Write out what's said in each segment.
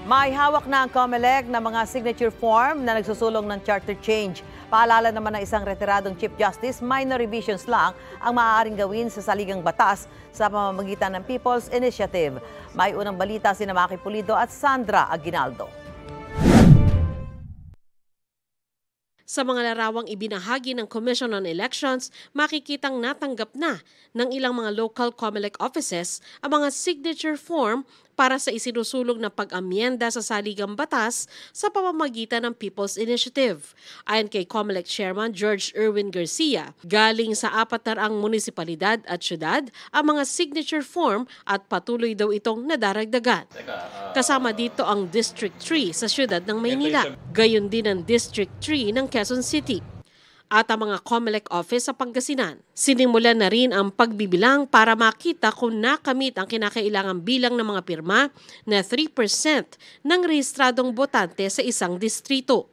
May hawak na ang COMELEC na mga signature form na nagsusulong ng charter change. Paalala naman ng isang retiradong Chief Justice, minor revisions lang ang maaaring gawin sa saligang batas sa pamamagitan ng People's Initiative. May unang balita sina Maki Pulido at Sandra Aguinaldo. Sa mga larawang ibinahagi ng Commission on Elections, makikitang natanggap na ng ilang mga local COMELEC offices ang mga signature form para sa isinusulong na pag-amyenda sa saligang batas sa pamamagitan ng People's Initiative. Ayon kay COMELEC Chairman George Erwin Garcia, galing sa 400 munisipalidad at syudad ang mga signature form at patuloy daw itong nadaragdagan. Kasama dito ang District 3 sa syudad ng Maynila, gayon din ang District 3 ng Quezon City at ang mga COMELEC office sa Pangasinan. Sinimulan na rin ang pagbibilang para makita kung nakamit ang kinakailangang bilang ng mga pirma na 3% ng rehistradong botante sa isang distrito.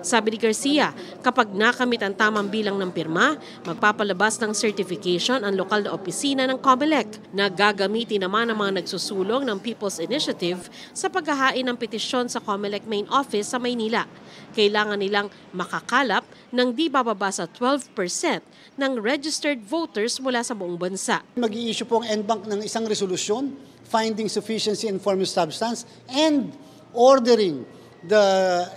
Sabi ni Garcia, kapag nakamit ang tamang bilang ng pirma, magpapalabas ng certification ang lokal na opisina ng COMELEC na gagamitin naman ng mga nagsusulong ng People's Initiative sa paghahain ng petisyon sa COMELEC main office sa Maynila. Kailangan nilang makakalap ng di bababa sa 12% ng registered voters mula sa buong bansa. Mag-i-issue po ang NBank ng isang resolusyon, finding sufficiency in form of substance, and ordering the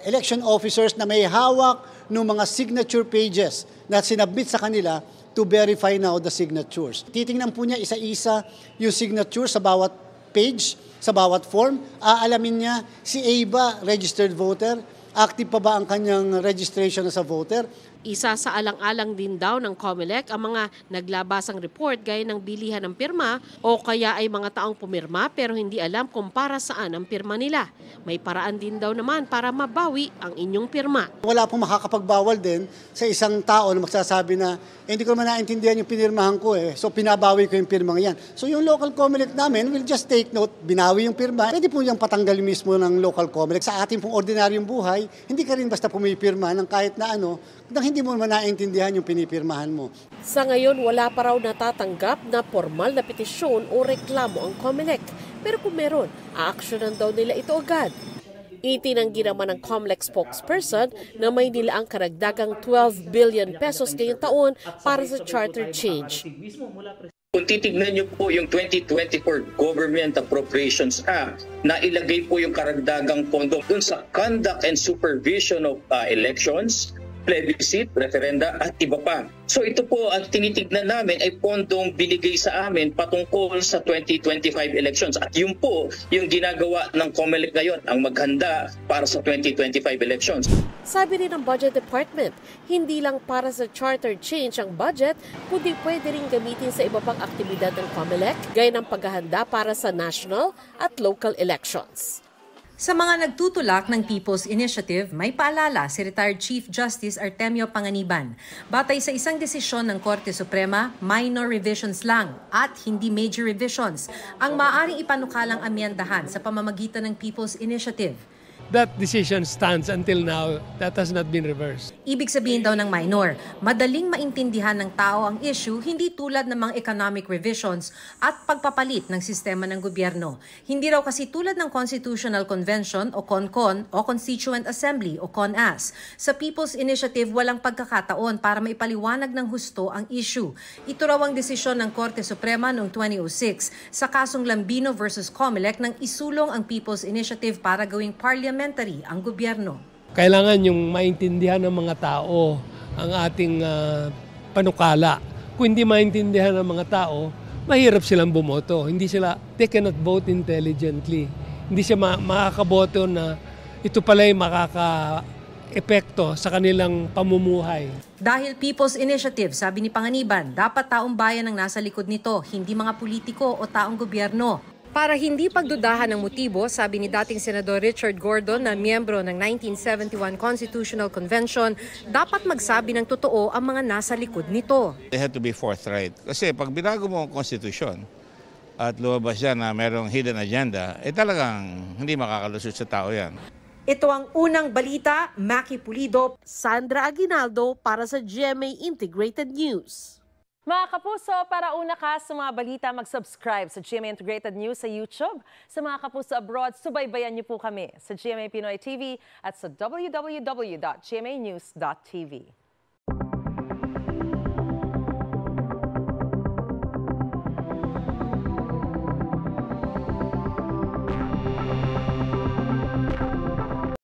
election officers na may hawak ng mga signature pages na sinabit sa kanila to verify now the signatures. Titingnan po niya isa-isa yung signature sa bawat page, sa bawat form. Aalamin niya si A ba registered voter, active pa ba ang kanyang registration as a voter. Isa sa alang-alang din daw ng COMELEC ang mga naglabasang report gaya ng bilihan ng pirma o kaya ay mga taong pumirma pero hindi alam kung para saan ang pirma nila. May paraan din daw naman para mabawi ang inyong pirma. Wala pong makakapagbawal din sa isang tao na magsasabi na hindi ko naman naintindihan yung pinirmahan ko so pinabawi ko yung pirmang yan. So yung local COMELEC namin will just take note, binawi yung pirma. Pwede po yung patanggal mismo ng local COMELEC. Sa ating pong ordinaryong buhay, hindi ka rin basta pumipirma ng kahit na nang hindi mo naman naintindihan yung pinipirmahan mo. Sa ngayon, wala pa raw natatanggap na formal na petisyon o reklamo ang COMELEC. Pero kung meron, aaksyonan daw nila ito agad. Itinanggi naman ng COMELEC spokesperson na may nilaang karagdagang 12 billion pesos ngayong taon para sa charter change. Kung titignan niyo po yung 2024 Government Appropriations Act, na ilagay po yung karagdagang pondo dun sa conduct and supervision of elections, plebiscite, referenda at iba pa. So ito po ang tinitignan namin ay pondong binigay sa amin patungkol sa 2025 elections. At yun po yung ginagawa ng COMELEC ngayon, ang maghanda para sa 2025 elections. Sabi rin ng Budget Department, hindi lang para sa charter change ang budget, kundi pwede rin gamitin sa iba pang aktibidad ng COMELEC, gaya ng paghahanda para sa national at local elections. Sa mga nagtutulak ng People's Initiative, may paalala si retired Chief Justice Artemio Panganiban. Batay sa isang desisyon ng Korte Suprema, minor revisions lang at hindi major revisions ang maaaring ipanukalang amyendahan sa pamamagitan ng People's Initiative. That decision stands until now. That has not been reversed. Ibig sabihin daw ng minor, madaling maintindihan ng tao ang issue, hindi tulad ng mga economic revisions at pagpapalit ng sistema ng gobyerno. Hindi raw kasi tulad ng Constitutional Convention o CONCON o Constituent Assembly o CONAS. Sa People's Initiative, walang pagkakataon para maipaliwanag ng husto ang issue. Ito raw ang desisyon ng Korte Suprema noong 2006 sa kasong Lambino versus COMELEC nang isulong ang People's Initiative para gawing parliamentary ang gobyerno. Kailangan yung maintindihan ng mga tao ang ating panukala. Kung hindi maintindihan ng mga tao, mahirap silang bumoto. They cannot vote intelligently. Hindi siya makakaboto na ito pala'y makaka-epekto sa kanilang pamumuhay. Dahil People's Initiative, sabi ni Panganiban, dapat taong bayan ang nasa likod nito, hindi mga politiko o taong gobyerno. Para hindi pagdudahan ng motibo, sabi ni dating Senador Richard Gordon na miyembro ng 1971 Constitutional Convention, dapat magsabi ng totoo ang mga nasa likod nito. They have to be forthright. Kasi pag binago mo ang Constitution at lumabas yan na merong hidden agenda, talagang hindi makakalusot sa tao yan. Ito ang unang balita, Maki Pulido, Sandra Aguinaldo para sa GMA Integrated News. Mga kapuso, para una ka sa mga balita, mag-subscribe sa GMA Integrated News sa YouTube. Sa mga kapuso abroad, subaybayan niyo po kami sa GMA Pinoy TV at sa www.gmanews.tv.